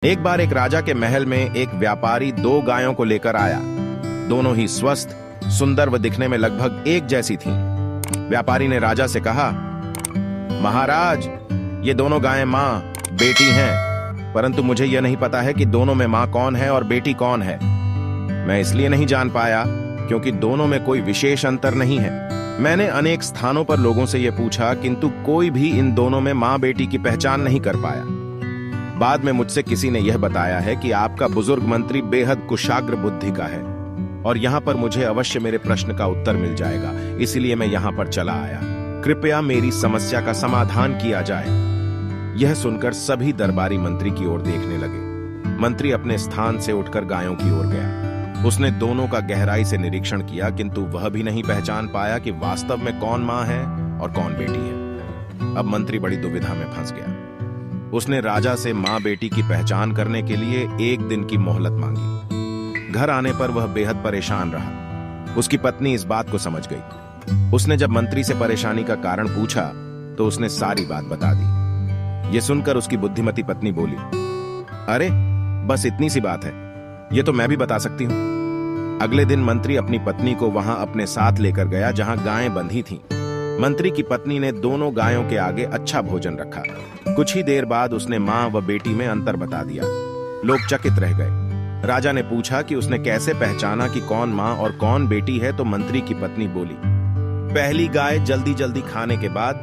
एक बार एक राजा के महल में एक व्यापारी दो गायों को लेकर आया। दोनों ही स्वस्थ, सुंदर व दिखने में लगभग एक जैसी थीं। व्यापारी ने राजा से कहा, महाराज, ये दोनों गायें मां बेटी हैं, परंतु मुझे यह नहीं पता है कि दोनों में मां कौन है और बेटी कौन है। मैं इसलिए नहीं जान पाया क्योंकि दोनों में कोई विशेष अंतर नहीं है। मैंने अनेक स्थानों पर लोगों से यह पूछा, किंतु कोई भी इन दोनों में मां बेटी की पहचान नहीं कर पाया। बाद में मुझसे किसी ने यह बताया है कि आपका बुजुर्ग मंत्री बेहद कुशाग्र बुद्धि का है और यहाँ पर मुझे अवश्य मेरे प्रश्न का उत्तर मिल जाएगा, इसलिए मैं यहाँ पर चला आया। कृपया मेरी समस्या का समाधान किया जाए। यह सुनकर सभी दरबारी मंत्री की ओर देखने लगे। मंत्री अपने स्थान से उठकर गायों की ओर गया। उसने दोनों का गहराई से निरीक्षण किया, किंतु वह भी नहीं पहचान पाया कि वास्तव में कौन मां है और कौन बेटी है। अब मंत्री बड़ी दुविधा में फंस गया। उसने राजा से मां बेटी की पहचान करने के लिए एक दिन की मोहलत मांगी। घर आने पर वह बेहद परेशान रहा। उसकी पत्नी इस बात को समझ गई। उसने जब मंत्री से परेशानी का कारण पूछा तो उसने सारी बात बता दी। यह सुनकर उसकी बुद्धिमती पत्नी बोली, अरे बस इतनी सी बात है, यह तो मैं भी बता सकती हूं। अगले दिन मंत्री अपनी पत्नी को वहां अपने साथ लेकर गया जहां गायें बंधी थीं। मंत्री की पत्नी ने दोनों गायों के आगे अच्छा भोजन रखा। कुछ ही देर बाद उसने मां व बेटी में अंतर बता दिया। लोग चकित रह गए। राजा ने पूछा कि उसने कैसे पहचाना कि कौन मां और कौन बेटी है, तो मंत्री की पत्नी बोली, पहली गाय जल्दी जल्दी खाने के बाद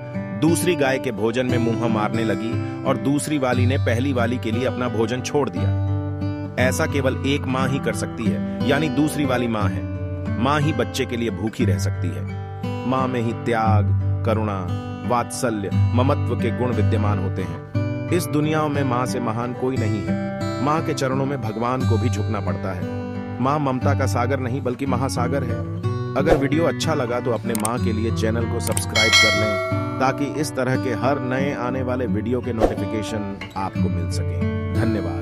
दूसरी गाय के भोजन में मुंह मारने लगी और दूसरी वाली ने पहली वाली के लिए अपना भोजन छोड़ दिया। ऐसा केवल एक मां ही कर सकती है, यानी दूसरी वाली मां है। मां ही बच्चे के लिए भूखी रह सकती है। मां में ही त्याग, करुणा, वात्सल्य, ममत्व के गुण विद्यमान होते हैं। इस दुनिया में मां से महान कोई नहीं है। मां के चरणों में भगवान को भी झुकना पड़ता है। मां ममता का सागर नहीं बल्कि महासागर है। अगर वीडियो अच्छा लगा तो अपने मां के लिए चैनल को सब्सक्राइब कर लें, ताकि इस तरह के हर नए आने वाले वीडियो के नोटिफिकेशन आपको मिल सके। धन्यवाद।